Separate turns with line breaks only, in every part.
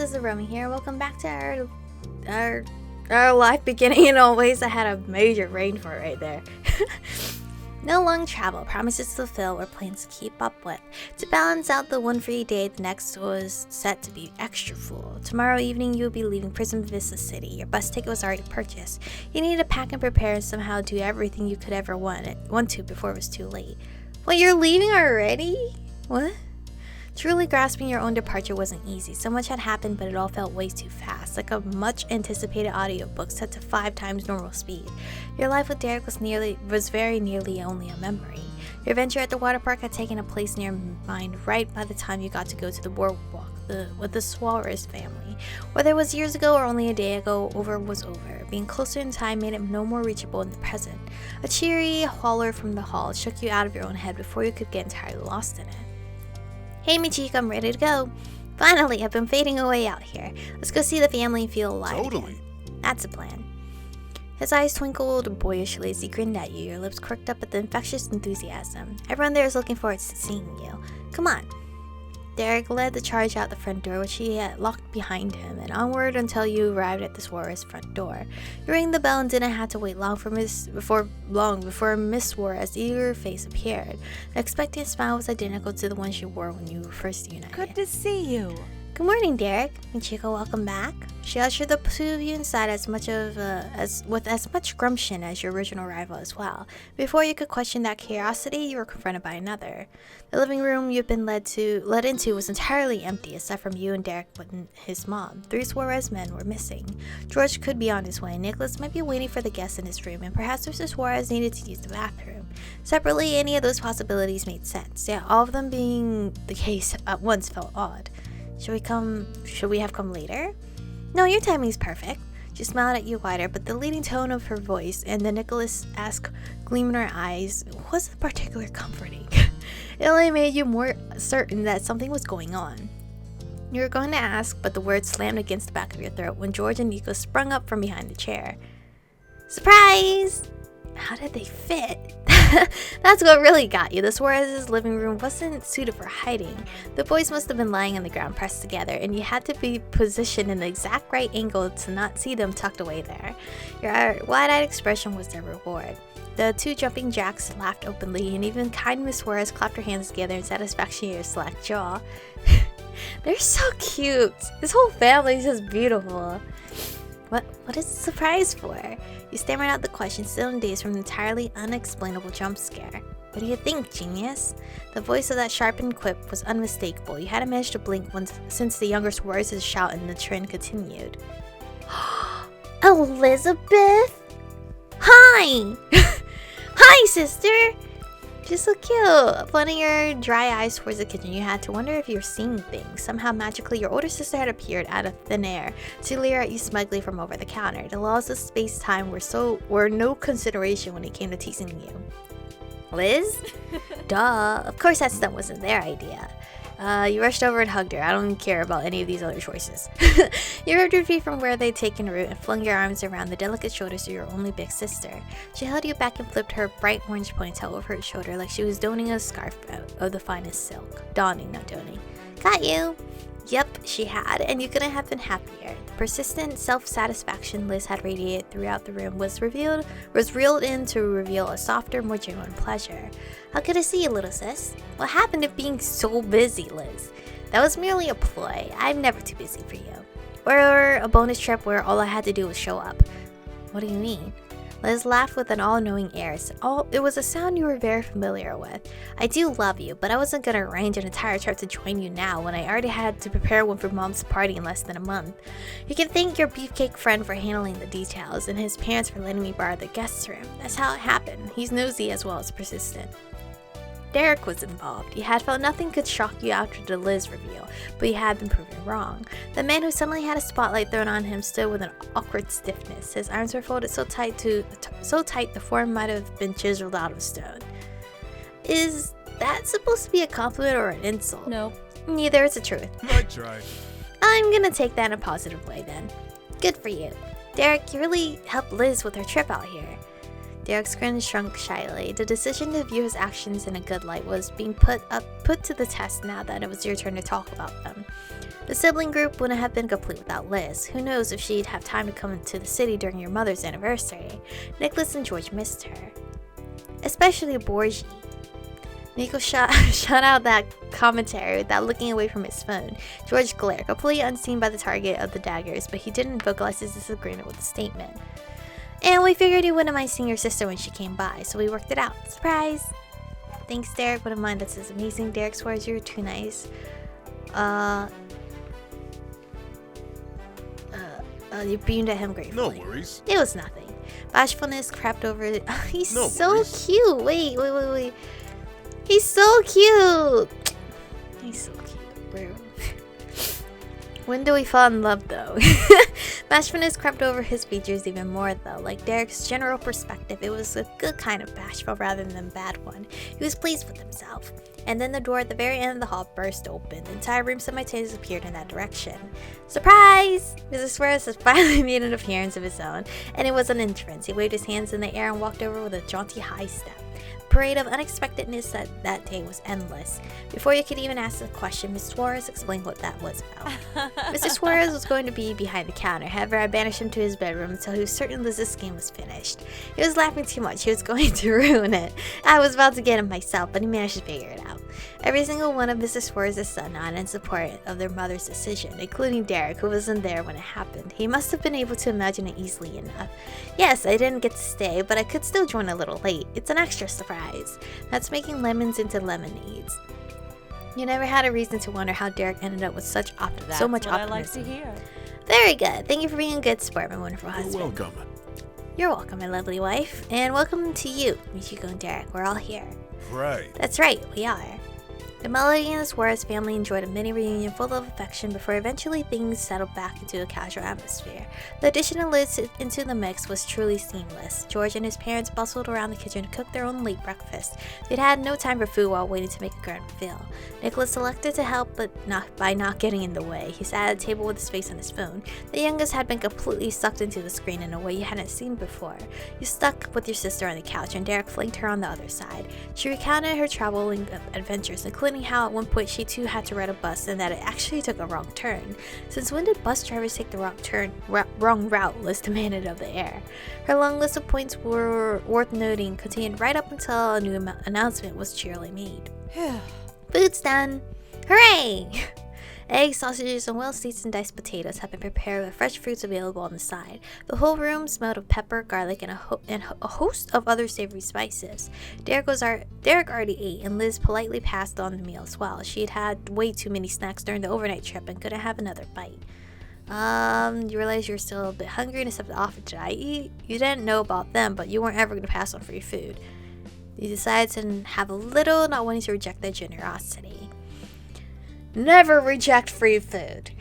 guys, Aromie here. Welcome back to our life beginning in all ways. I had a major brain fart right there. No long travel, promises to fulfill, or plans to keep up with. To balance out the one free day, the next was set to be extra full. Tomorrow evening, you'll be leaving Prism Vista City. Your bus ticket was already purchased. You need to pack and prepare and somehow do everything you could ever want to before it was too late. Wait, you're leaving already? What? Truly grasping your own departure wasn't easy. So much had happened, but it all felt way too fast, like a much-anticipated audiobook set to 5 times normal speed. Your life with Derek was very nearly only a memory. Your adventure at the water park had taken a place in your mind right by the time you got to go to the boardwalk with the Suarez family. Whether it was years ago or only a day ago, over was over. Being closer in time made it no more reachable in the present. A cheery holler from the hall shook you out of your own head before you could get entirely lost in it. Hey, Michiko, I'm ready to go. Finally, I've been fading away out here. Let's go see the family and feel alive.
Totally.
Again. That's a plan. His eyes twinkled boyishly as he grinned at you, your lips quirked up at the infectious enthusiasm. Everyone there is looking forward to seeing you. Come on. Derek led the charge out the front door, which he had locked behind him, and onward until you arrived at the Suarez front door. You rang the bell and didn't have to wait long before Miss Suarez's eager face appeared. The expectant smile was identical to the one she wore when you were first united.
Good to see you.
Good morning, Derek. Michiko, welcome back. She ushered the two of you inside with as much gumption as your original rival as well. Before you could question that curiosity, you were confronted by another. The living room you'd been led into was entirely empty, except from you and Derek and his mom. 3 Suarez men were missing. George could be on his way. Nicholas might be waiting for the guests in his room, and perhaps Mr. Suarez needed to use the bathroom. Separately, any of those possibilities made sense. Yet all of them being the case at once felt odd. Should we have come later? No, your timing's perfect. She smiled at you wider, but the leading tone of her voice and the Nicholas-esque gleam in her eyes wasn't particularly comforting. It only made you more certain that something was going on. You were going to ask, but the words slammed against the back of your throat when George and Nico sprung up from behind the chair. Surprise! How did they fit? That's what really got you. The Suarez's living room wasn't suited for hiding. The boys must have been lying on the ground pressed together, and you had to be positioned in the exact right angle to not see them tucked away there. Your wide-eyed expression was their reward. The 2 jumping jacks laughed openly, and even kind Miss Suarez clapped her hands together in satisfaction at your slack jaw. They're so cute. This whole family is just beautiful. What is the surprise for? You stammered out the question, still in daze from an entirely unexplainable jump scare. What do you think, genius? The voice of that sharpened quip was unmistakable. You hadn't managed to blink since the younger Suarez's shout and the trend continued. Elizabeth? Hi! Hi, sister! Just so cute. Pointing your dry eyes towards the kitchen, you had to wonder if you were seeing things. Somehow, magically, your older sister had appeared out of thin air to leer at you smugly from over the counter. The laws of space-time were no consideration when it came to teasing you. Liz? Duh. Of course that stunt wasn't their idea. You rushed over and hugged her. I don't care about any of these other choices. You ripped your feet from where they'd taken root and flung your arms around the delicate shoulders of your only big sister. She held you back and flipped her bright orange ponytail over her shoulder like she was donning a scarf of the finest silk. Donning, not doning. Got you! Yep, she had, and you couldn't have been happier. The persistent self-satisfaction Liz had radiated throughout the room was reeled in to reveal a softer, more genuine pleasure. How could I see you, little sis? What happened to being so busy, Liz? That was merely a ploy. I'm never too busy for you. Or a bonus trip where all I had to do was show up. What do you mean? Liz laughed with an all-knowing air. It was a sound you were very familiar with. I do love you, but I wasn't going to arrange an entire trip to join you now when I already had to prepare one for Mom's party in less than a month. You can thank your beefcake friend for handling the details and his parents for letting me borrow the guest room. That's how it happened. He's nosy as well as persistent. Derek was involved. You had felt nothing could shock you after the Liz reveal, but you had been proven wrong. The man who suddenly had a spotlight thrown on him stood with an awkward stiffness. His arms were folded so tight the form might have been chiseled out of stone. Is that supposed to be a compliment or an insult?
No.
Neither is the truth.
I tried.
I'm gonna take that in a positive way then. Good for you. Derek, you really helped Liz with her trip out here. Derek's grin shrunk shyly. The decision to view his actions in a good light was being put to the test now that it was your turn to talk about them. The sibling group wouldn't have been complete without Liz. Who knows if she'd have time to come into the city during your mother's anniversary. Nicholas and George missed her. Especially Borgie. Nico shot out that commentary without looking away from his phone. George glared, completely unseen by the target of the daggers, but he didn't vocalize his disagreement with the statement. And we figured he wouldn't mind seeing your sister when she came by, so we worked it out. Surprise! Thanks, Derek. Wouldn't mind. That's just amazing. Derek swears you're too nice. You beamed at him gratefully.
No worries.
It was nothing. Bashfulness crept over it. He's
No
so
worries.
cute. Wait. He's so cute. He's so cute, bro. When do we fall in love, though? Bashfulness crept over his features even more, though. Like Derek's general perspective, it was a good kind of bashful rather than a bad one. He was pleased with himself. And then the door at the very end of the hall burst open. The entire room simultaneously appeared in that direction. Surprise! Mr. Suarez has finally made an appearance of his own, and it was an entrance. He waved his hands in the air and walked over with a jaunty high step. Parade of unexpectedness that day was endless. Before you could even ask the question, Miss Suarez explained what that was about. Mr. Suarez was going to be behind the counter. However, I banished him to his bedroom until he was certain Liz's game was finished. He was laughing too much. He was going to ruin it. I was about to get him myself, but he managed to figure it out. Every single one of Mrs. Suarez's sons nodded in support of their mother's decision, including Derek, who wasn't there when it happened. He must have been able to imagine it easily enough. Yes, I didn't get to stay, but I could still join a little late. It's an extra surprise. That's making lemons into lemonades. You never had a reason to wonder how Derek ended up with so much optimism.
I like to hear.
Very good. Thank you for being a good sport, my wonderful husband.
You're welcome.
You're welcome, my lovely wife. And welcome to you, Michiko and Derek. We're all here.
Right.
That's right, we are. The Melody and the Suarez family enjoyed a mini reunion full of affection before eventually things settled back into a casual atmosphere. The addition of Liz into the mix was truly seamless. George and his parents bustled around the kitchen to cook their own late breakfast. They'd had no time for food while waiting to make a grand reveal. Nicholas elected to help, but not getting in the way. He sat at a table with his face on his phone. The youngest had been completely sucked into the screen in a way you hadn't seen before. You stuck with your sister on the couch, and Derek flanked her on the other side. She recounted her traveling adventures, including how at one point she too had to ride a bus and that it actually took a wrong turn. Since when did bus drivers take the wrong route? Liz demanded of the air. Her long list of points were worth noting, continued right up until a new announcement was cheerily made. Food's done! Hooray! Eggs, sausages, and well-seasoned diced potatoes have been prepared with fresh fruits available on the side. The whole room smelled of pepper, garlic, and a host of other savory spices. Derek already ate, and Liz politely passed on the meal as well. She had had way too many snacks during the overnight trip and couldn't have another bite. You realize you're still a bit hungry and stepped off. Did I eat? You didn't know about them, but you weren't ever going to pass on free food. You decided to have a little, not wanting to reject their generosity. Never reject free food.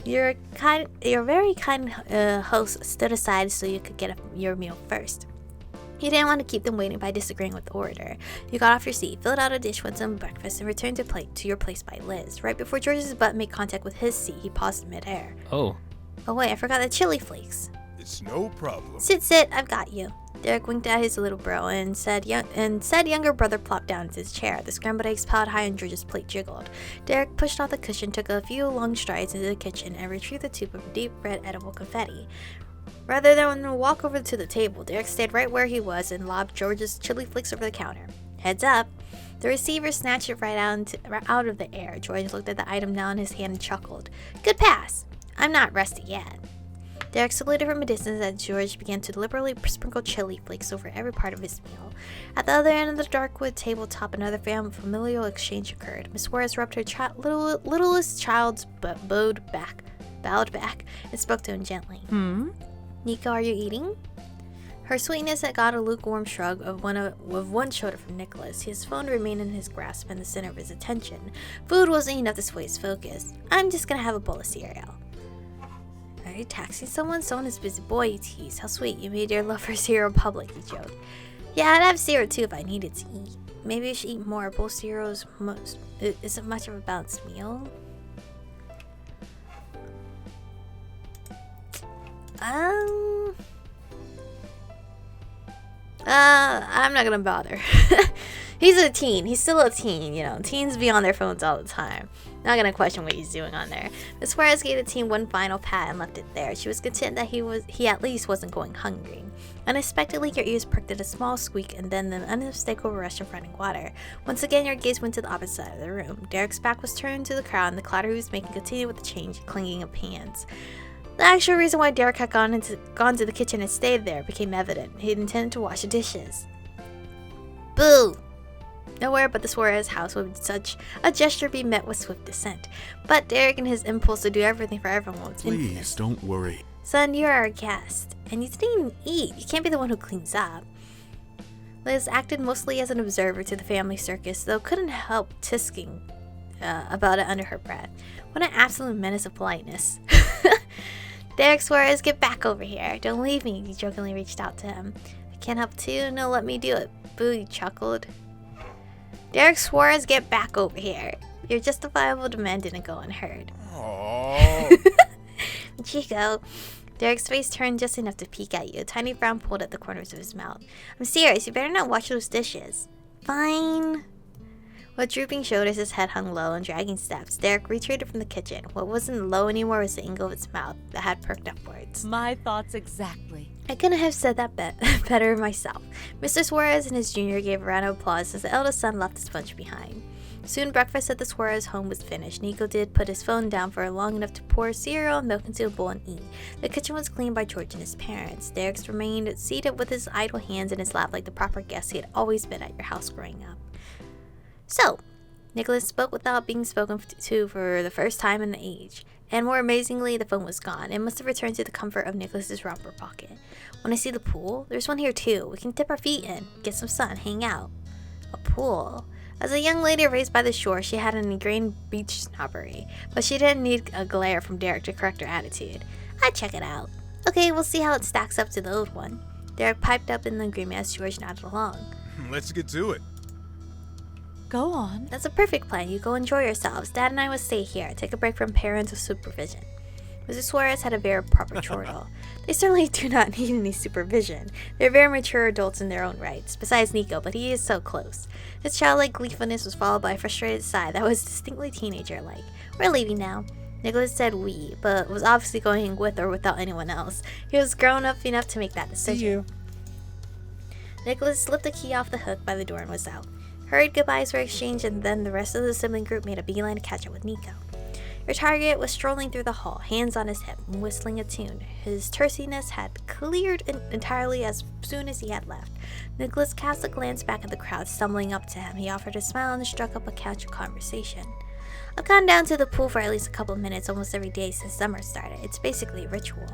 Your very kind host stood aside so you could get your meal first. You didn't want to keep them waiting by disagreeing with the order. You got off your seat, filled out a dish with some breakfast, and returned to your place by Liz. Right before George's butt made contact with his seat, he paused in midair.
Oh
wait, I forgot the chili flakes.
It's no problem.
Sit, I've got you. Derek winked at his little bro and said younger brother plopped down in his chair. The scrambled eggs piled high on George's plate jiggled. Derek pushed off the cushion, took a few long strides into the kitchen, and retrieved the tube of deep red edible confetti. Rather than walk over to the table, Derek stayed right where he was and lobbed George's chili flakes over the counter. Heads up! The receiver snatched it right out of the air. George looked at the item now in his hand and chuckled. Good pass! I'm not rusty yet. Derek saluted from a distance as George began to deliberately sprinkle chili flakes over every part of his meal. At the other end of the darkwood tabletop, another familial exchange occurred. Miss Suarez rubbed her littlest child's bowed back, and spoke to him gently. Nico, are you eating? Her sweetness had got a lukewarm shrug of one shoulder from Nicholas. His phone remained in his grasp and the center of his attention. Food wasn't enough to sway his focus. I'm just gonna have a bowl of cereal. Are you taxing someone? Someone is busy. Boy, he teased. How sweet. You made your love for cereal public, he joked. Yeah, I'd have cereal too if I needed to eat. Maybe I should eat more. A bowl of cereal isn't much of a balanced meal. I'm not gonna bother. He's a teen. He's still a teen, you know. Teens be on their phones all the time. Not gonna question what he's doing on there. Miss Suarez gave the teen one final pat and left it there. She was content that he at least wasn't going hungry. Unexpectedly, your ears perked at a small squeak and then an unmistakable rush of running water. Once again, your gaze went to the opposite side of the room. Derek's back was turned to the crowd and the clatter he was making continued with the change, clinging of pans. The actual reason why Derek had gone to the kitchen and stayed there became evident. He intended to wash the dishes. Boo! Nowhere but the Suarez house would such a gesture be met with swift dissent. But Derek and his impulse to do everything for everyone was infinite.
Please, don't worry.
Son, you're our guest, and you didn't even eat. You can't be the one who cleans up. Liz acted mostly as an observer to the family circus, though couldn't help tisking about it under her breath. What an absolute menace of politeness. Derek Suarez, get back over here. Don't leave me, he jokingly reached out to him. I can't help too. No, let me do it. Boo, he chuckled. Derek Suarez, get back over here. Your justifiable demand didn't go unheard.
Oh.
Chico. Derek's face turned just enough to peek at you. A tiny frown pulled at the corners of his mouth. I'm serious. You better not wash those dishes. Fine. With drooping shoulders, his head hung low and dragging steps, Derek retreated from the kitchen. What wasn't low anymore was the angle of its mouth that had perked upwards.
My thoughts exactly.
I couldn't have said that better myself. Mr. Suarez and his junior gave a round of applause as the eldest son left his punch behind. Soon breakfast at the Suarez home was finished. Nico did put his phone down for long enough to pour cereal and milk into a bowl and eat. The kitchen was cleaned by George and his parents. Derek remained seated with his idle hands in his lap like the proper guest he had always been at your house growing up. So, Nicholas spoke without being spoken to for the first time in the age. And more amazingly, the phone was gone. It must have returned to the comfort of Nicholas's romper pocket. When I see the pool, there's one here too. We can dip our feet in, get some sun, hang out. A pool. As a young lady raised by the shore, she had an ingrained beach snobbery, but she didn't need a glare from Derek to correct her attitude. I'd check it out. Okay, we'll see how it stacks up to the old one. Derek piped up in agreement as George nodded along.
Let's get to it.
Go on.
That's a perfect plan. You go enjoy yourselves. Dad and I will stay here, take a break from parental supervision. Mrs. Suarez had a very proper chortle. They certainly do not need any supervision. They're very mature adults in their own rights, besides Nico, but he is so close. His childlike gleefulness was followed by a frustrated sigh that was distinctly teenager-like. We're leaving now. Nicholas said we, but was obviously going with or without anyone else. He was grown up enough to make that decision.
See you.
Nicholas slipped the key off the hook by the door and was out. Hurried goodbyes were exchanged, and then the rest of the sibling group made a beeline to catch up with Nico. Your target was strolling through the hall, hands on his hip, and whistling a tune. His tersiness had cleared entirely as soon as he had left. Nicholas cast a glance back at the crowd, stumbling up to him. He offered a smile and struck up a casual conversation. I've gone down to the pool for at least a couple of minutes almost every day since summer started. It's basically a ritual.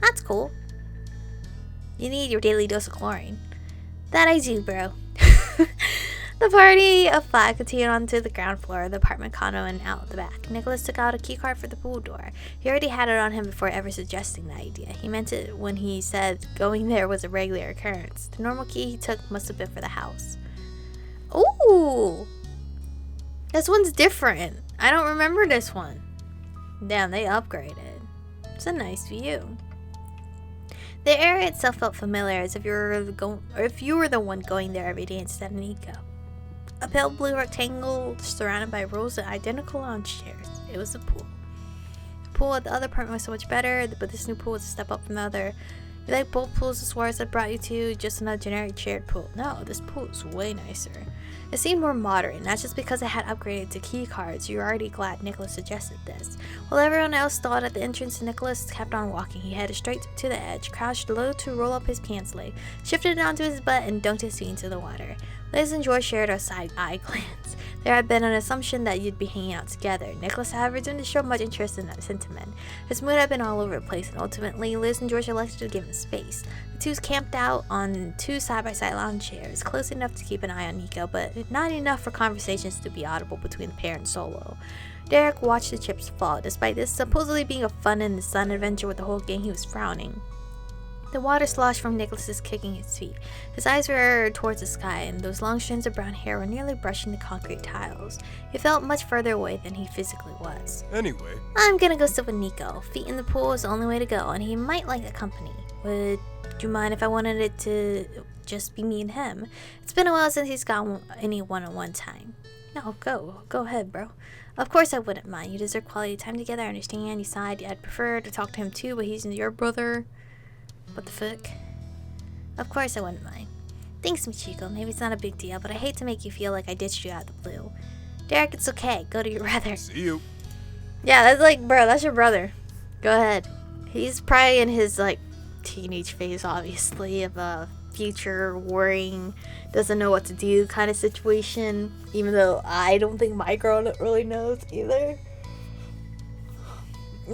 That's cool. You need your daily dose of chlorine. That I do, bro. The party of five continued on to the ground floor of the apartment condo and out the back. Nicholas took out a key card for the pool door. He already had it on him before ever suggesting the idea. He meant it when he said going there was a regular occurrence. The normal key he took must have been for the house. Ooh! This one's different. I don't remember this one. Damn, they upgraded. It's a nice view. The area itself felt familiar, as if you were the one going there every day instead of Nico. A pale blue rectangle surrounded by rows of identical lounge chairs. It was a pool. The pool at the other apartment was so much better, but this new pool was a step up from the other. You like both pools the Suarez had brought you to, just another generic shared pool. No, this pool is way nicer. It seemed more modern, not just because it had upgraded to key cards. You were already glad Nicholas suggested this. While everyone else stalled at the entrance, Nicholas kept on walking. He headed straight to the edge, crouched low to roll up his pants leg, shifted it onto his butt, and dunked his feet into the water. Liz and George shared a side eye glance. There had been an assumption that you'd be hanging out together. Nicholas, however, didn't show much interest in that sentiment. His mood had been all over the place, and ultimately, Liz and George elected to give him space. The two camped out on two side-by-side lounge chairs, close enough to keep an eye on Nico, but not enough for conversations to be audible between the pair and Solo. Derek watched the chips fall. Despite this supposedly being a fun in the sun adventure with the whole gang, he was frowning. The water sloshed from Nicholas's kicking his feet. His eyes were towards the sky, and those long strands of brown hair were nearly brushing the concrete tiles. He felt much further away than he physically was.
Anyway.
I'm gonna go sit with Nico. Feet in the pool is the only way to go, and he might like the company. Would you mind if I wanted it to just be me and him. It's been a while since he's got any one-on-one time. No, go ahead, bro. Of course I wouldn't mind. You deserve quality time together. I understand. You sighed. I'd prefer to talk to him too, but he's your brother. What the fuck? Of course I wouldn't mind. Thanks, Michiko. Maybe it's not a big deal, but I hate to make you feel like I ditched you out of the blue. Derek, it's okay. Go to your brother.
See you.
Yeah, that's like, bro, that's your brother. Go ahead. He's probably in his, like, teenage phase, obviously, of a future worrying, doesn't know what to do kind of situation. Even though I don't think my girl really knows either.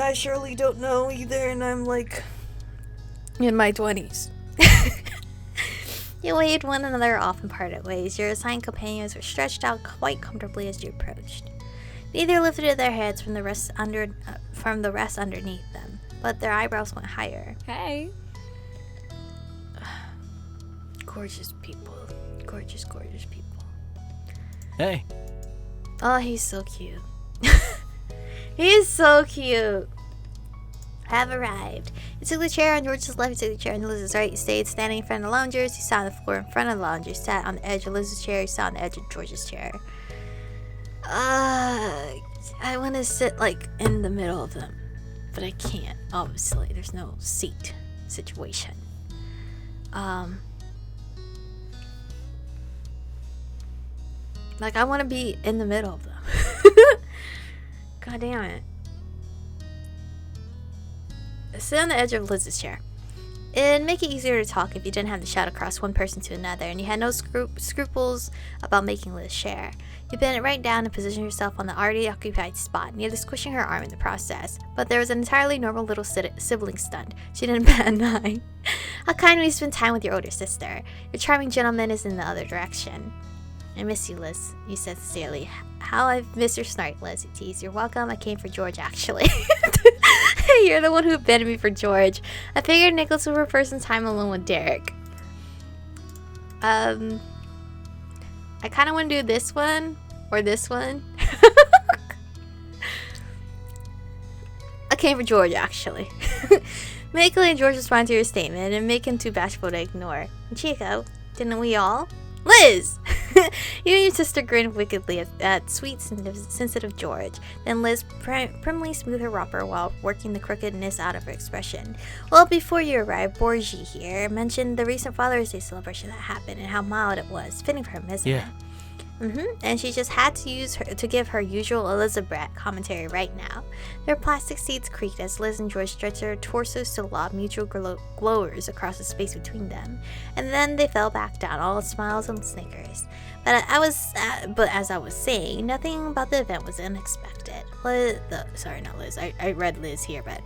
I surely don't know either, and I'm, like, in my 20s. You waved one another off and parted ways. Your assigned companions were stretched out quite comfortably as you approached. Neither lifted their heads from the rest underneath them, but their eyebrows went higher.
Hey.
Gorgeous people. Gorgeous people.
Hey.
Oh, he's so cute. He's so cute. Have arrived. You took the chair on George's left, you took the chair on Liz's right. You stayed standing in front of the loungers. You sat on the floor in front of the loungers. Sat on the edge of Liz's chair. You sat on the edge of George's chair. I want to sit, like, in the middle of them. But I can't, obviously. There's no seat situation. Like, I want to be in the middle of them. God damn it. Sit on the edge of Liz's chair. It'd make it easier to talk if you didn't have to shout across one person to another, and you had no scruples about making Liz share. You bent right down and positioned yourself on the already occupied spot, nearly squishing her arm in the process. But there was an entirely normal little sibling stunt. She didn't bat an eye. How kind when you spend time with your older sister. Your charming gentleman is in the other direction. I miss you, Liz, you said sincerely. How I've missed your snark, Liz, you teased. You're welcome. I came for George, actually. You're the one who abandoned me for George. I figured Nicholas would prefer some time alone with Derek. I kind of want to do this one or this one. I came for George, actually. Michael and George responded to your statement and make him too bashful to ignore. Chico, didn't we all? Liz! You and your sister grinned wickedly at sweet, sensitive George. Then Liz primly smoothed her romper while working the crookedness out of her expression. Well, before you arrived, Borgie here mentioned the recent Father's Day celebration that happened and how mild it was. Fitting for him, isn't it? And she just had to give her usual Elizabeth commentary right now. Their plastic seats creaked as Liz and George stretched their torsos to lob mutual glowers across the space between them, and then they fell back down, all smiles and snickers. But as I was saying, nothing about the event was unexpected. Sorry, not Liz. I read Liz here, but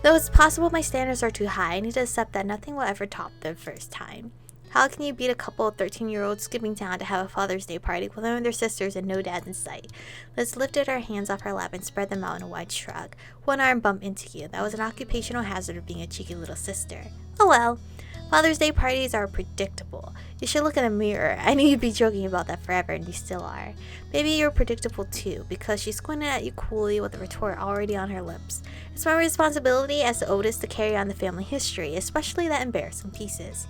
though it's possible my standards are too high, I need to accept that nothing will ever top the first time. How can you beat a couple of 13-year-olds skipping town to have a Father's Day party with one of their sisters and no dad in sight? Liz lifted her hands off her lap and spread them out in a wide shrug. One arm bumped into you. That was an occupational hazard of being a cheeky little sister. Oh well. Father's Day parties are predictable. You should look in the mirror. I knew you'd be joking about that forever, and you still are. Maybe you're predictable too, because she squinted at you coolly with the retort already on her lips. It's my responsibility as the oldest to carry on the family history, especially the embarrassing pieces.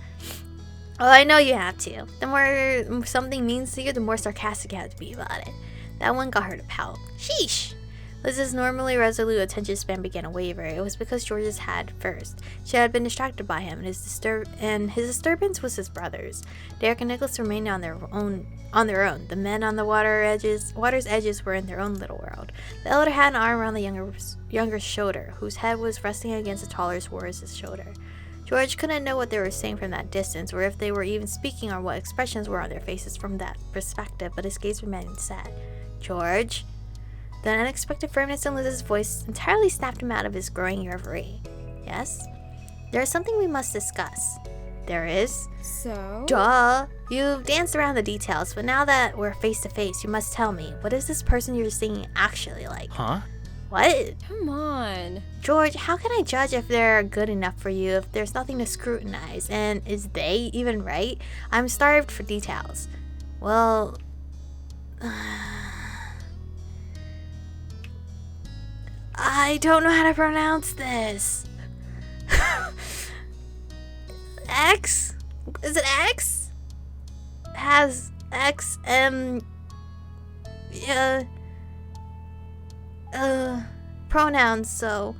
Oh, I know you have to. The more something means to you, the more sarcastic you have to be about it. That one got her to pout. Sheesh! Liz's normally resolute attention span began to waver. It was because George's had first. She had been distracted by him, and his disturbance was his brother's. Derek and Nicholas remained on their own. The men on the water's edges were in their own little world. The elder had an arm around the younger's shoulder, whose head was resting against the taller Suarez's shoulder. George couldn't know what they were saying from that distance, or if they were even speaking, or what expressions were on their faces from that perspective, but his gaze remained set. George? The unexpected firmness in Liz's voice entirely snapped him out of his growing reverie. Yes? There is something we must discuss. There is?
So?
Duh! You've danced around the details, but now that we're face to face, you must tell me, what is this person you're seeing actually like?
Huh?
What?
Come on.
George, how can I judge if they're good enough for you if there's nothing to scrutinize? And is they even right? I'm starved for details. Well... I don't know how to pronounce this. X? Is it X? has XM pronouns, so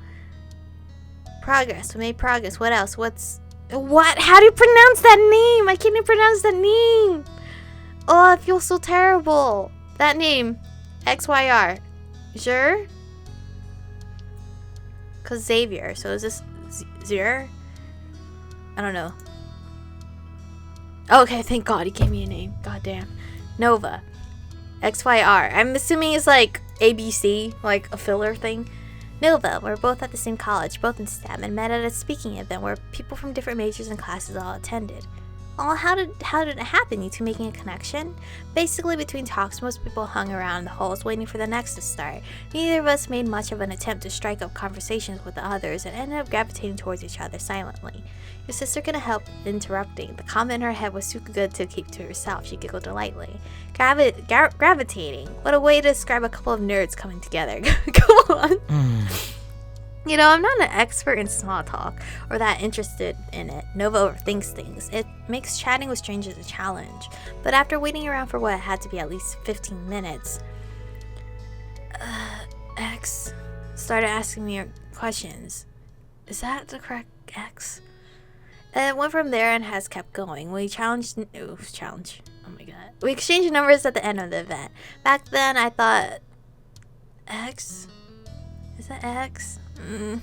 progress. We made progress. What else? What? How do you pronounce that name? I can't even pronounce that name. Oh, I feel so terrible. That name. XYR. Sure? Cause Xavier. So is this Xavier? I don't know. Okay, thank God he gave me a name. God damn. Nova. XYR. I'm assuming it's like ABC, like a filler thing. Nova. We're both at the same college, both in STEM, and met at a speaking event where people from different majors and classes all attended. Oh, how did it happen? You two making a connection? Basically, between talks, most people hung around the halls waiting for the next to start. Neither of us made much of an attempt to strike up conversations with the others and ended up gravitating towards each other silently. Your sister couldn't help interrupting. The comment in her head was too good to keep to herself. She giggled lightly. Gravitating. What a way to describe a couple of nerds coming together. Go on. You know, I'm not an expert in small talk or that interested in it. Nova overthinks things. It makes chatting with strangers a challenge. But after waiting around for what had to be at least 15 minutes, X started asking me questions. Is that the correct X? And it went from there and has kept going. We Oh my god. We exchanged numbers at the end of the event. Back then, I thought, X? Is that X? I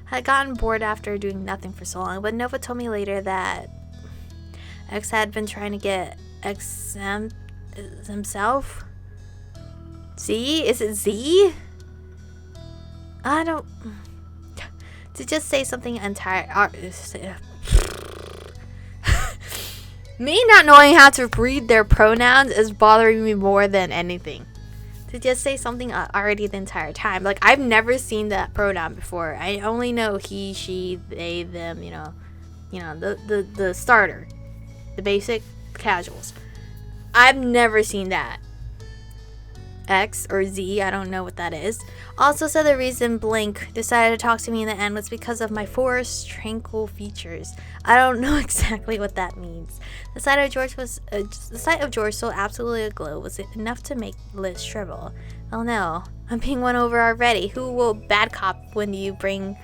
had gotten bored after doing nothing for so long, but Nova told me later that X had been trying to get X himself. Z? Is it Z? I don't... To just say something me not knowing how to read their pronouns is bothering me more than anything. To just say something already the entire time. Like, I've never seen that pronoun before. I only know he, she, they, them, you know, the starter. The basic casuals. I've never seen that. X or Z, I don't know what that is. Also said the reason Blink decided to talk to me in the end was because of my forest tranquil features. I don't know exactly what that means. The sight of George so absolutely aglow was enough to make Liz shrivel. Oh no, I'm being won over already. Who will bad cop when you bring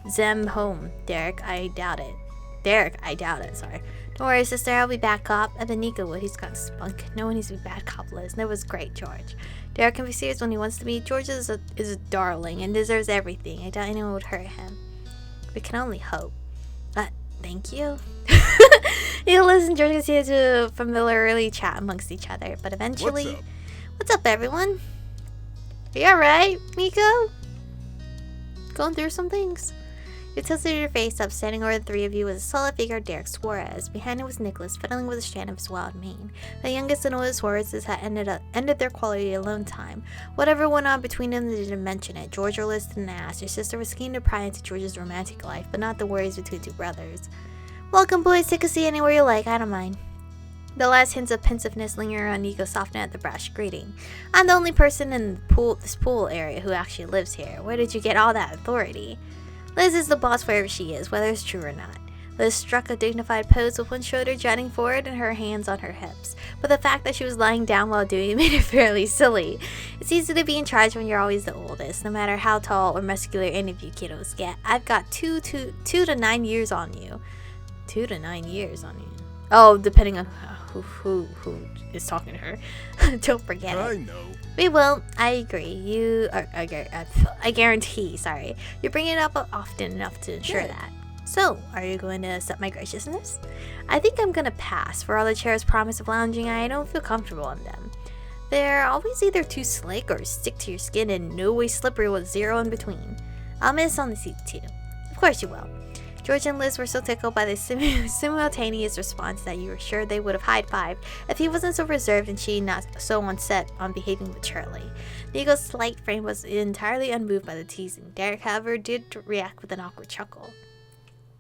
Zem home? Derek, I doubt it, sorry. Don't worry, sister, I'll be bad cop. And then Nico would, he's got spunk. No one needs to be bad cop, Liz. That was great, George. Derek can be serious when he wants to be. George is a darling and deserves everything. I doubt anyone would hurt him. We can only hope. Thank you. You listen, George continued to familiarly chat amongst each other, but eventually... What's up, everyone? Are you alright, Nico? Going through some things? You tilted your face up. Standing over the three of you was a solid figure, Derek Suarez. Behind him was Nicholas, fiddling with a strand of his wild mane. The youngest and oldest Suarez's had ended their quality alone time. Whatever went on between them, they didn't mention it. George or Liz didn't ask. Your sister was keen to pry into George's romantic life, but not the worries between two brothers. Welcome, boys. Take a seat anywhere you like. I don't mind. The last hints of pensiveness lingering on Nico softened at the brash greeting. I'm the only person in this pool area who actually lives here. Where did you get all that authority? Liz is the boss wherever she is, whether it's true or not. Liz struck a dignified pose with one shoulder jutting forward and her hands on her hips. But the fact that she was lying down while doing it made it fairly silly. It's easy to be in charge when you're always the oldest, no matter how tall or muscular any of you kiddos get. I've got 2 to 9 years on you. 2 to 9 years on you. Oh, depending on who is talking to her. Don't forget it.
I know.
We will. I agree. I guarantee, sorry. You bring it up often enough to ensure that. So, are you going to accept my graciousness? I think I'm going to pass. For all the chair's promise of lounging, I don't feel comfortable in them. They're always either too slick or stick to your skin and no way slippery with zero in between. I'll miss on the seat too. Of course you will. George and Liz were so tickled by the simultaneous response that you were sure they would have high-fived if he wasn't so reserved and she not so set on behaving maturely. Nico's slight frame was entirely unmoved by the teasing. Derek, however, did react with an awkward chuckle.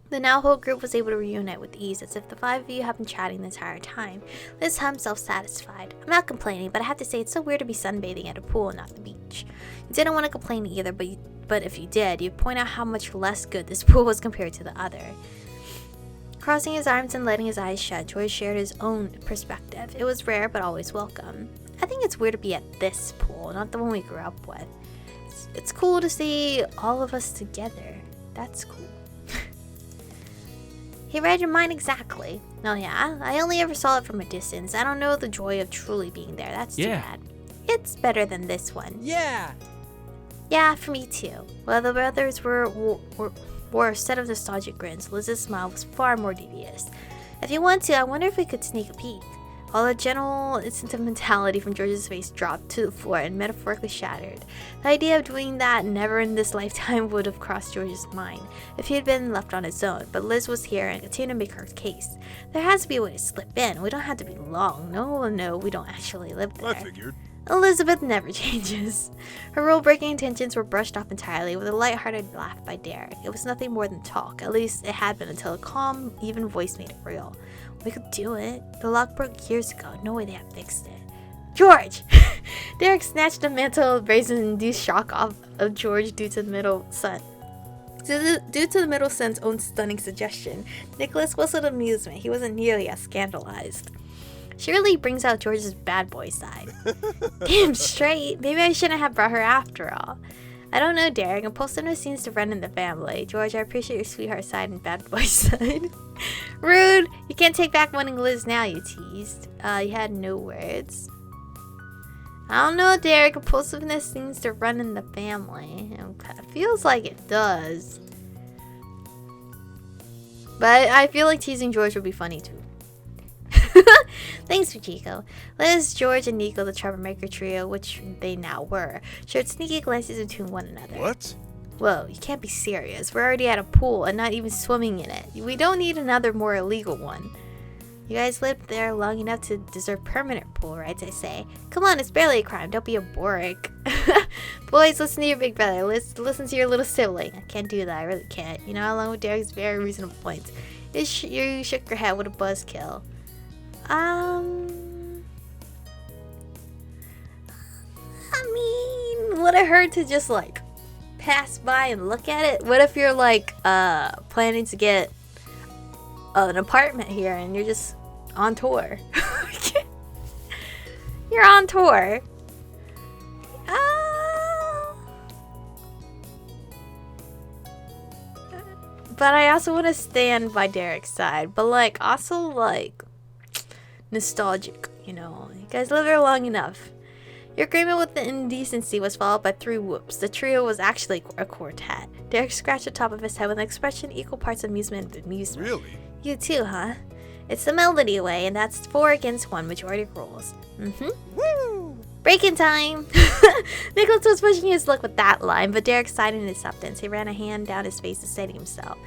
The now whole group was able to reunite with ease, as if the five of you had been chatting the entire time. Liz hummed self-satisfied. I'm not complaining, but I have to say it's so weird to be sunbathing at a pool and not the beach. You didn't want to complain either, but if you did, you'd point out how much less good this pool was compared to the other. Crossing his arms and letting his eyes shut, George shared his own perspective. It was rare, but always welcome. I think it's weird to be at this pool, not the one we grew up with. It's cool to see all of us together. That's cool. He read your mind exactly. Oh yeah? I only ever saw it from a distance. I don't know the joy of truly being there. That's too bad. It's better than this one.
Yeah!
Yeah, for me too. While the brothers wore a set of nostalgic grins, Liz's smile was far more devious. If you want to, I wonder if we could sneak a peek. All the general sentimentality from George's face dropped to the floor and metaphorically shattered. The idea of doing that never in this lifetime would have crossed George's mind if he had been left on his own, but Liz was here and continued to make her case. There has to be a way to slip in. We don't have to be long. No one will know we don't actually live there.
I figured.
Elizabeth never changes. Her rule-breaking intentions were brushed off entirely with a light-hearted laugh by Derek. It was nothing more than talk. At least it had been until a calm, even voice made it real. We could do it. The lock broke years ago. No way they have fixed it. George! Derek snatched the mantle of brazen-induced shock off of George due to the middle son's own stunning suggestion. Nicholas whistled amusement. He wasn't nearly as scandalized. She really brings out George's bad boy side. Damn straight. Maybe I shouldn't have brought her after all. I don't know, Derek. Impulsiveness seems to run in the family. George, I appreciate your sweetheart side and bad boy side. Rude. You can't take back winning Liz now, you teased. You had no words. I don't know, Derek. Impulsiveness seems to run in the family. It feels like it does. But I feel like teasing George would be funny too. Thanks, Fujiko. Liz, George, and Nico, the troublemaker trio, which they now were, shared sneaky glances between one another.
What?
Whoa, you can't be serious. We're already at a pool and not even swimming in it. We don't need another more illegal one. You guys lived there long enough to deserve permanent pool rights, I say. Come on, it's barely a crime. Don't be a Boric. Boys, listen to your big brother. Listen to your little sibling. I can't do that. I really can't. You know, along with Derek's very reasonable points. You shook your head with a buzzkill. I mean, would it hurt to just like pass by and look at it? What if you're like planning to get an apartment here and you're just on tour? You're on tour. But I also want to stand by Derek's side, but like also like nostalgic, you know. You guys lived there long enough. Your agreement with the indecency was followed by 3 whoops. The trio was actually a quartet. Derek scratched the top of his head with an expression equal parts amusement and amusement.
Really?
You too, huh? It's the melody way, and that's 4 against 1 majority rules.
Woo!
Breaking time! Nicholas was pushing his luck with that line, but Derek sighed in acceptance. He ran a hand down his face to say to himself,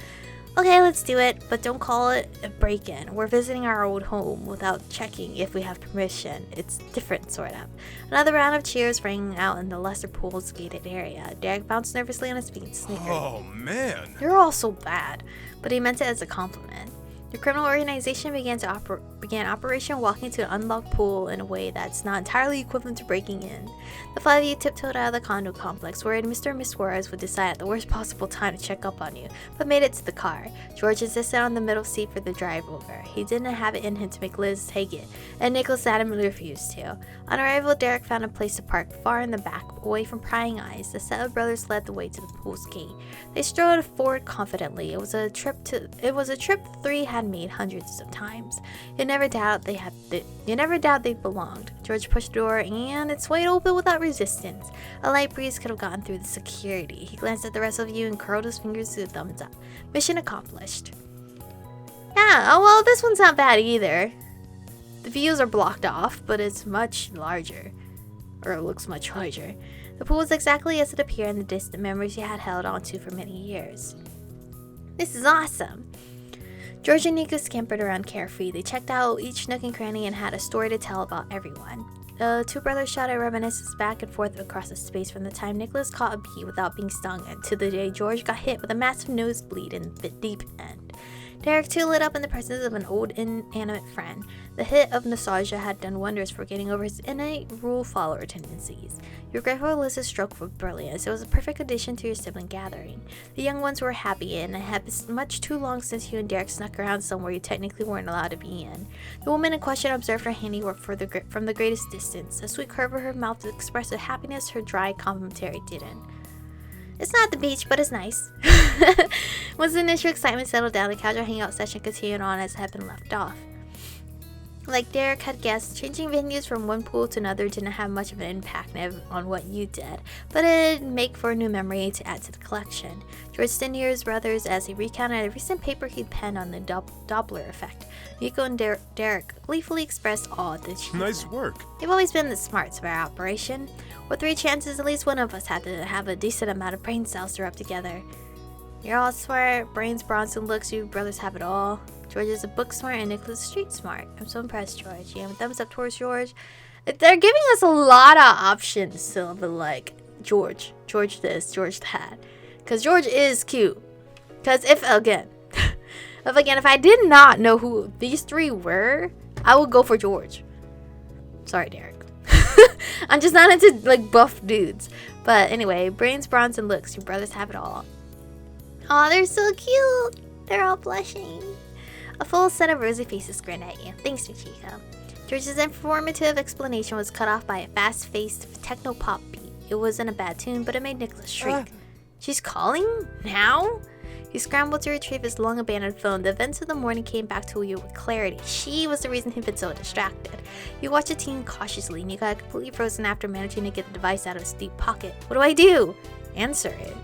okay, let's do it, but don't call it a break-in. We're visiting our old home without checking if we have permission. It's different, sort of. Another round of cheers rang out in the lesser pool's gated area. Derek bounced nervously on his feet and snickered.
Oh, man.
You're all so bad, but he meant it as a compliment. The criminal organization began Operation Walking to an unlocked pool in a way that's not entirely equivalent to breaking in. The 5 of you tiptoed out of the condo complex, worried Mr. and Miss Suarez would decide at the worst possible time to check up on you, but made it to the car. George insisted on the middle seat for the drive over. He didn't have it in him to make Liz take it, and Nicholas adamantly refused to. On arrival, Derek found a place to park far in the back, away from prying eyes. The set of brothers led the way to the pool's gate. They strode forward confidently. It was a trip the 3 had made hundreds of times. You never doubt they belonged. George pushed the door and it swayed open without resistance. A light breeze could have gotten through the security. He glanced at the rest of you and curled his fingers to the thumbs up. Mission accomplished. Yeah, oh well, this one's not bad either. The views are blocked off, but it's much larger. Or it looks much larger. The pool was exactly as it appeared in the distant memories you had held onto for many years. This is awesome. George and Nico scampered around carefree. They checked out each nook and cranny and had a story to tell about everyone. The 2 brothers shouted reminiscences back and forth across the space from the time Nicholas caught a bee without being stung to the day George got hit with a massive nosebleed in the deep end. Derek too lit up in the presence of an old inanimate friend. The hit of nostalgia had done wonders for getting over his innate rule-follower tendencies. Your grateful Alyssa's stroke was brilliant. It was a perfect addition to your sibling gathering. The young ones were happy, and it had been much too long since you and Derek snuck around somewhere you technically weren't allowed to be in. The woman in question observed her handiwork from the greatest distance. A sweet curve of her mouth expressed a happiness her dry commentary didn't. It's not the beach, but it's nice. Once the initial excitement settled down, the casual hangout session continued on as it had been left off. Like Derek had guessed, changing venues from one pool to another didn't have much of an impact on what you did, but it'd make for a new memory to add to the collection. George Stennier's brothers as he recounted a recent paper he'd penned on the Doppler effect. Nico and Derek gleefully expressed awe at the achievement.
Nice work.
They've always been the smarts of our operation. With 3 chances, at least one of us had to have a decent amount of brain cells to rub together. You're all smart, brains, bronze, and looks. You brothers have it all. George is a book smart and Nicholas is street smart. I'm so impressed, George. You have a thumbs up towards George. They're giving us a lot of options still, but like George this, George that. Because George is cute. Because if again, if I did not know who these 3 were, I would go for George. Sorry, Derek. I'm just not into like buff dudes. But anyway, brains, bronze, and looks. Your brothers have it all. Aw, they're so cute. They're all blushing. A full set of rosy faces grinned at you. Thanks, Michiko. George's informative explanation was cut off by a fast-paced techno-pop beat. It wasn't a bad tune, but it made Nicholas shriek. She's calling? Now? He scrambled to retrieve his long-abandoned phone. The events of the morning came back to you with clarity. She was the reason he'd been so distracted. You watched the teen cautiously. Nico had completely frozen after managing to get the device out of his deep pocket. What do I do? Answer it.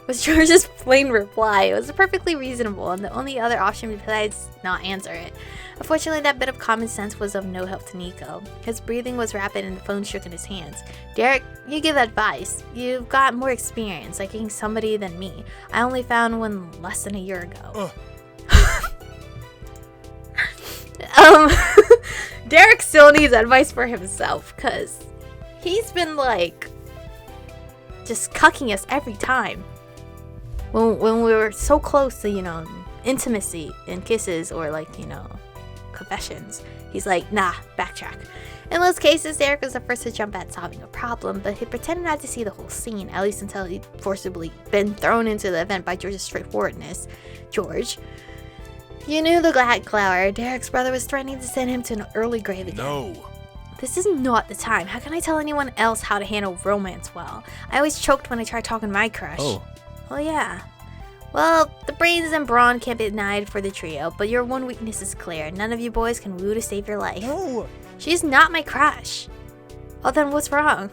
Was George's plain reply. It was perfectly reasonable, and the only other option besides not answer it. Unfortunately, that bit of common sense was of no help to Nico. His breathing was rapid and the phone shook in his hands. Derek, you give advice. You've got more experience liking somebody than me. I only found one less than a year ago. Derek still needs advice for himself, because he's been like just cucking us every time. When we were so close to, intimacy and kisses or confessions, he's like, nah, backtrack. In most cases, Derek was the first to jump at solving a problem, but he pretended not to see the whole scene, at least until he'd forcibly been thrown into the event by George's straightforwardness. George, you knew the glad glower. Derek's brother was threatening to send him to an early grave again.
No.
This is not the time. How can I tell anyone else how to handle romance well? I always choked when I tried talking to my crush. Oh yeah. Well, the brains and brawn can't be denied for the trio, but your one weakness is clear. None of you boys can woo to save your life.
No.
She's not my crush. Oh, then what's wrong?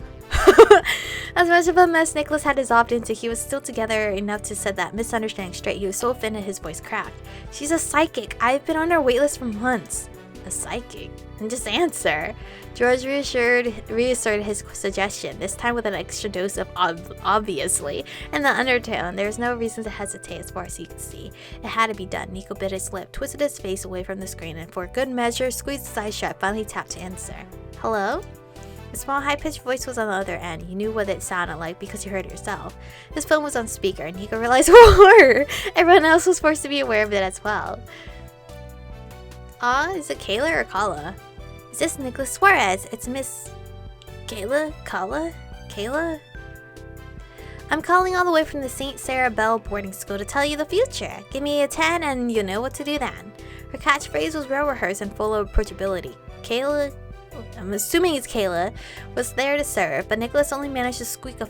As much of a mess Nicholas had dissolved into, he was still together enough to set that misunderstanding straight. He was so offended his voice cracked. She's a psychic. I've been on her waitlist for months. A psychic? And just answer. George reasserted his suggestion, this time with an extra dose of obviously in the undertone. There was no reason to hesitate as far as he could see. It had to be done. Nico bit his lip, twisted his face away from the screen, and for good measure, squeezed his eyes shut, finally tapped to answer. Hello? The small, high-pitched voice was on the other end. You knew what it sounded like because you heard it yourself. His phone was on speaker, and Nico realized horror. Everyone else was forced to be aware of it as well. Is it Kayla or Kala? Is this Nicholas Suarez? It's Miss... Kayla? Kala? Kayla? I'm calling all the way from the St. Sarah Bell boarding school to tell you the future. Give me a 10 and you know what to do then. Her catchphrase was well-rehearsed and full of approachability. Kayla... I'm assuming it's Kayla, was there to serve, but Nicholas only managed to squeak and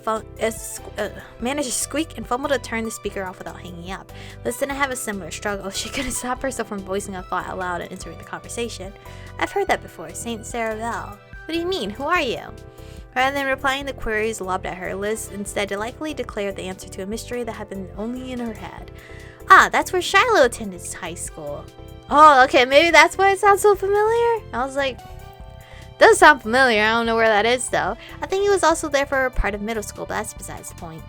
fumble to turn the speaker off without hanging up. Liz didn't have a similar struggle. She couldn't stop herself from voicing a thought out loud and entering the conversation. I've heard that before, St. Sarah Bell. What do you mean? Who are you? Rather than replying the queries lobbed at her, Liz instead delightfully declared the answer to a mystery that had been only in her head. Ah, that's where Shiloh attended high school. Oh, okay, maybe that's why it sounds so familiar? I was like... Does sound familiar. I don't know where that is though. I think he was also there for part of middle school, but that's besides the point.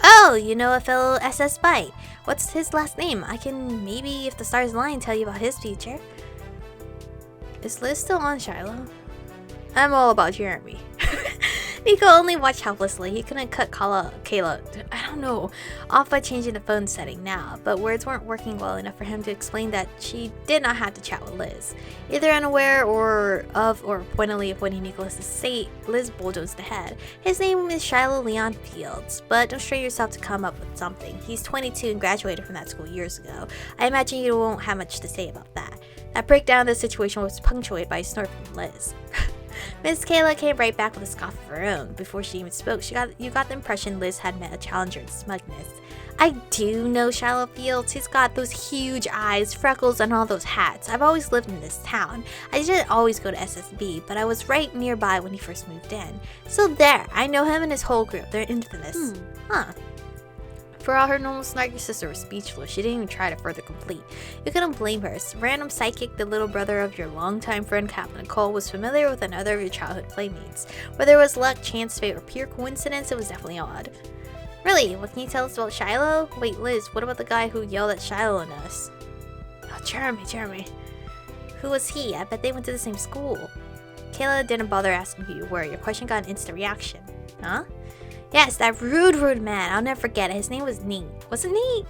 Oh, you know a fellow SS Bite. What's his last name? I can maybe, if the stars align, tell you about his future. Is Liz still on Shiloh? I'm all about Jeremy. Nico only watched helplessly. He couldn't cut Kayla, I don't know, off by changing the phone setting now, but words weren't working well enough for him to explain that she did not have to chat with Liz. Either unaware or pointedly avoiding Nicholas's state, Liz bulldozed ahead. His name is Shiloh Leon Fields, but don't strain yourself to come up with something. He's 22 and graduated from that school years ago. I imagine you won't have much to say about that. That breakdown of the situation was punctuated by a snort from Liz. Miss Kayla came right back with a scoff of her own. Before she even spoke, you got the impression Liz had met a challenger in smugness. I do know Shiloh Fields. He's got those huge eyes, freckles, and all those hats. I've always lived in this town. I didn't always go to SSB, but I was right nearby when he first moved in. So there, I know him and his whole group. They're infamous. Huh. For all her normal snark, your sister was speechless. She didn't even try to further complete. You couldn't blame her. Random psychic, the little brother of your longtime friend Captain Cole, was familiar with another of your childhood playmates. Whether it was luck, chance, fate, or pure coincidence, it was definitely odd. Really? What can you tell us about Shiloh? Wait, Liz, what about the guy who yelled at Shiloh and us? Oh, Jeremy. Who was he? I bet they went to the same school. Kayla didn't bother asking who you were. Your question got an instant reaction. Huh? Yes, that rude man. I'll never forget it. His name was Nate. Wasn't Nate?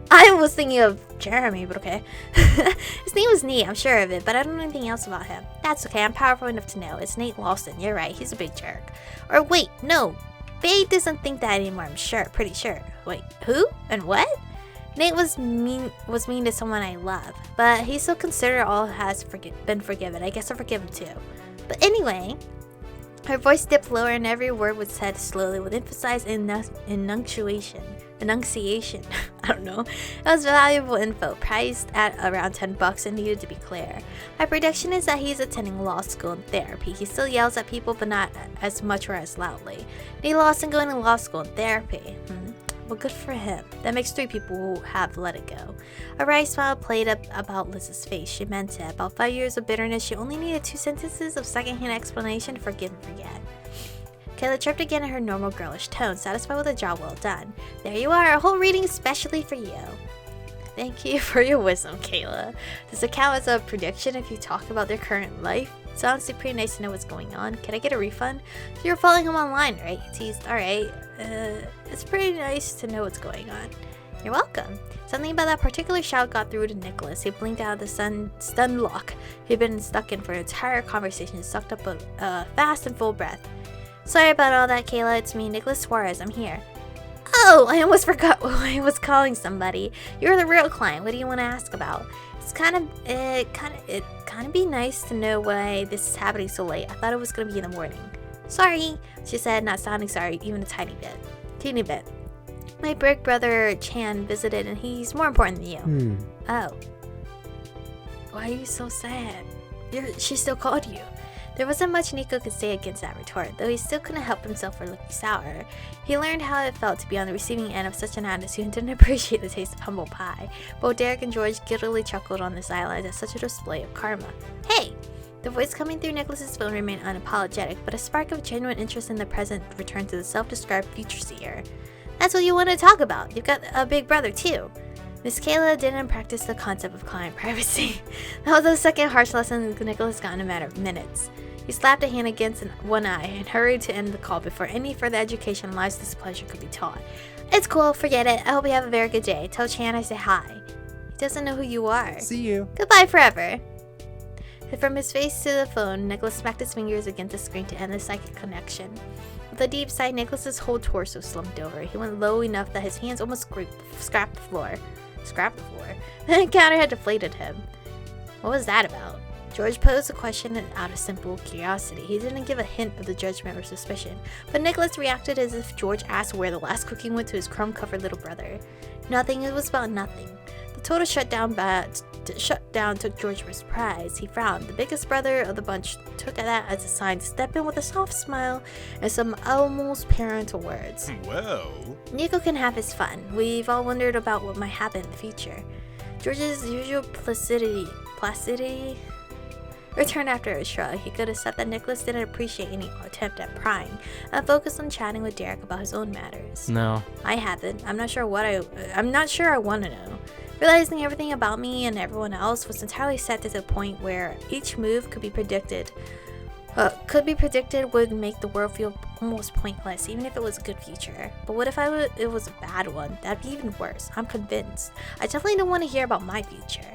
I was thinking of Jeremy, but okay. His name was Nate, I'm sure of it, but I don't know anything else about him. That's okay, I'm powerful enough to know. It's Nate Lawson. You're right, he's a big jerk. Or wait, no. Faye doesn't think that anymore, pretty sure. Wait, who? And what? Nate was mean to someone I love, but he's so considerate all has been forgiven. I guess I'll forgive him too. But anyway, her voice dipped lower and every word was said slowly with emphasized enunciation. I don't know. It was valuable info, priced at around $10 and needed to be clear. My prediction is that he's attending law school and therapy. He still yells at people, but not as much or as loudly. Nate Lawson going to law school and therapy. Well, good for him. That makes 3 people who have let it go. A wry smile played up about Liz's face. She meant it. About 5 years of bitterness, she only needed 2 sentences of secondhand explanation to forgive and forget. Kayla chirped again in her normal girlish tone, satisfied with a job well done. There you are, a whole reading especially for you. Thank you for your wisdom, Kayla. Does it count as a prediction if you talk about their current life? It's honestly pretty nice to know what's going on. Can I get a refund? So you're following him online, right? He teased. Alright. It's pretty nice to know what's going on. You're welcome. Something about that particular shout got through to Nicholas. He blinked out of the stunned lock he'd been stuck in for an entire conversation and sucked up a fast and full breath. Sorry about all that, Kayla. It's me, Nicholas Suarez. I'm here. Oh, I almost forgot I was calling somebody. You're the real client. What do you want to ask about? It's kind of be nice to know why this is happening so late. I thought it was gonna be in the morning. Sorry, she said, not sounding sorry even a teeny bit. My big brother Chan visited, and he's more important than you. Oh, why are you so sad? She still called you. There wasn't much Nico could say against that retort, though he still couldn't help himself for looking sour. He learned how it felt to be on the receiving end of such an attitude and didn't appreciate the taste of humble pie. Both Derek and George giddily chuckled on the sidelines at such a display of karma. Hey! The voice coming through Nicholas's phone remained unapologetic, but a spark of genuine interest in the present returned to the self-described future seer. That's what you want to talk about. You've got a big brother, too. Miss Kayla didn't practice the concept of client privacy. That was the second harsh lesson Nicholas got in a matter of minutes. He slapped a hand against one eye and hurried to end the call before any further education life's displeasure could be taught. It's cool, forget it. I hope you have a very good day. Tell Chan I say hi. He doesn't know who you are.
See you.
Goodbye forever. From his face to the phone, Nicholas smacked his fingers against the screen to end the psychic connection. With a deep sigh, Nicholas's whole torso slumped over. He went low enough that his hands almost scrapped the floor. The encounter had deflated him. What was that about? George posed the question out of simple curiosity. He didn't give a hint of the judgment or suspicion, but Nicholas reacted as if George asked where the last cookie went to his crumb-covered little brother. Nothing. It was about nothing. The total shutdown took George by surprise. He frowned. The biggest brother of the bunch took that as a sign to step in with a soft smile and some almost parental words.
Well,
Nico can have his fun. We've all wondered about what might happen in the future. George's usual placidity returned after a shrug. He could accept that Nicholas didn't appreciate any attempt at prying and focused on chatting with Derek about his own matters.
No.
I haven't. I'm not sure I want to know. Realizing everything about me and everyone else was entirely set to the point where each move could be predicted Could be predicted would make the world feel almost pointless, even if it was a good future. But what if it was a bad one? That'd be even worse. I'm convinced. I definitely don't want to hear about my future.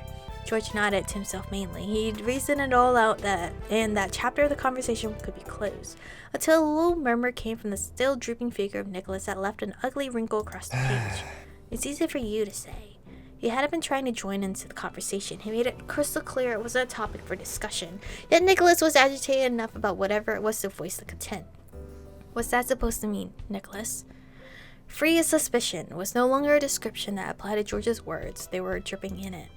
George nodded to himself mainly. He'd reasoned it all out and that chapter of the conversation could be closed, until a low murmur came from the still drooping figure of Nicholas that left an ugly wrinkle across the page. It's easy for you to say. He hadn't been trying to join into the conversation. He made it crystal clear it was a topic for discussion. Yet Nicholas was agitated enough about whatever it was to voice the content. What's that supposed to mean, Nicholas? Free of suspicion was no longer a description that applied to George's words. They were dripping in it.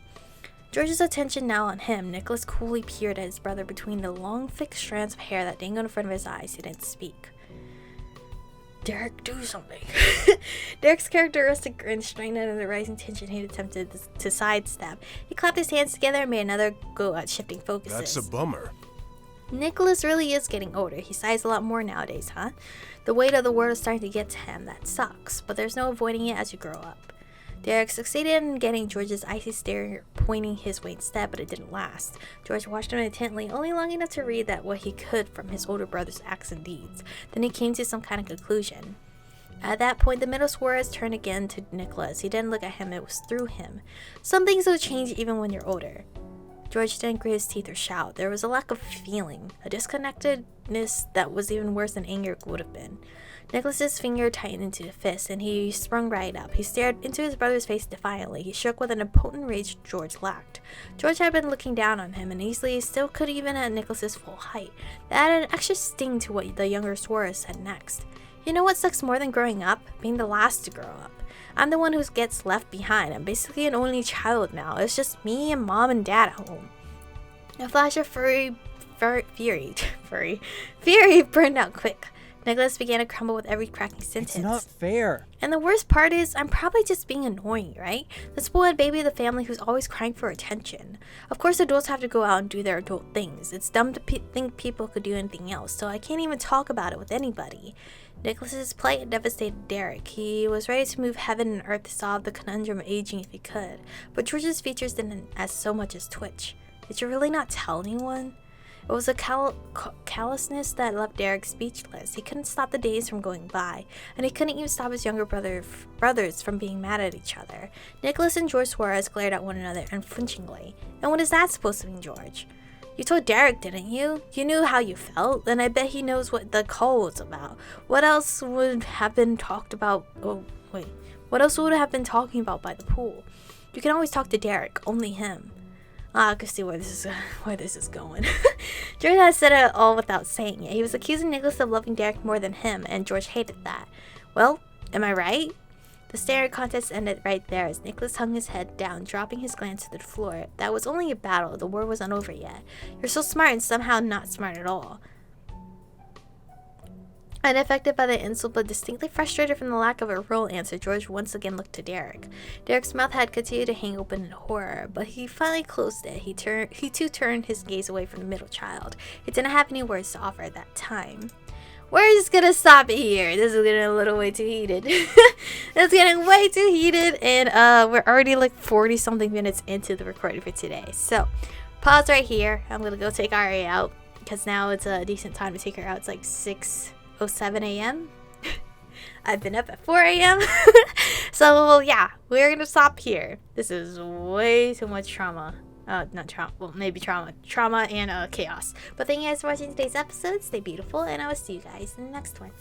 George's attention now on him, Nicholas coolly peered at his brother between the long, thick strands of hair that dangled in front of his eyes. He didn't speak. Derek, do something. Derek's characteristic grin strained under the rising tension he attempted to sidestep. He clapped his hands together and made another go at shifting focuses.
That's a bummer.
Nicholas really is getting older. He sighs a lot more nowadays, huh? The weight of the world is starting to get to him. That sucks, but there's no avoiding it as you grow up. Derek succeeded in getting George's icy stare pointing his way instead, but it didn't last. George watched him intently, only long enough to read that what he could from his older brother's acts and deeds. Then he came to some kind of conclusion. At that point, the middle Suarez turned again to Nicholas. He didn't look at him, it was through him. Some things will change even when you're older. George didn't grit his teeth or shout. There was a lack of feeling, a disconnectedness that was even worse than anger would have been. Nicholas's finger tightened into a fist, and he sprung right up. He stared into his brother's face defiantly. He shook with an impotent rage George lacked. George had been looking down on him, and easily still could even at Nicholas's full height. That added an extra sting to what the younger Suarez said next. You know what sucks more than growing up? Being the last to grow up. I'm the one who gets left behind. I'm basically an only child now. It's just me and mom and dad at home. A flash of fury burned out quick. Nicholas began to crumble with every cracking sentence.
It's not fair.
And the worst part is, I'm probably just being annoying, right? The spoiled baby of the family who's always crying for attention. Of course, adults have to go out and do their adult things. It's dumb to think people could do anything else, so I can't even talk about it with anybody. Nicholas's plight devastated Derek. He was ready to move heaven and earth to solve the conundrum of aging if he could. But George's features didn't as so much as twitch. Did you really not tell anyone? It was a callousness that left Derek speechless. He couldn't stop the days from going by, and he couldn't even stop his younger brothers from being mad at each other. Nicholas and George Suarez glared at one another unflinchingly. And what is that supposed to mean, George? You told Derek, didn't you? You knew how you felt, and I bet he knows what the call was about. What else would have been talked about? What else would have been talking about by the pool? You can always talk to Derek, only him. I can see where this is going. George had said it all without saying it. He was accusing Nicholas of loving Derek more than him, and George hated that. Well, am I right? The staring contest ended right there as Nicholas hung his head down, dropping his glance to the floor. That was only a battle. The war wasn't over yet. You're so smart and somehow not smart at all. Unaffected by the insult but distinctly frustrated from the lack of a real answer, George once again looked to Derek. Derek's mouth had continued to hang open in horror, but he finally closed it. He too turned his gaze away from the middle child. He didn't have any words to offer at that time. We're just gonna stop it here. This is getting a little way too heated. It's getting way too heated, and we're already like 40 something minutes into the recording for today. So pause right here. I'm gonna go take Ari out because now it's a decent time to take her out. It's like 6:07 a.m. I've been up at 4 a.m. So yeah, we're gonna stop here. This is way too much trauma. Not trauma, well, maybe trauma and chaos. But thank you guys for watching today's episode. Stay beautiful, and I will see you guys in the next one.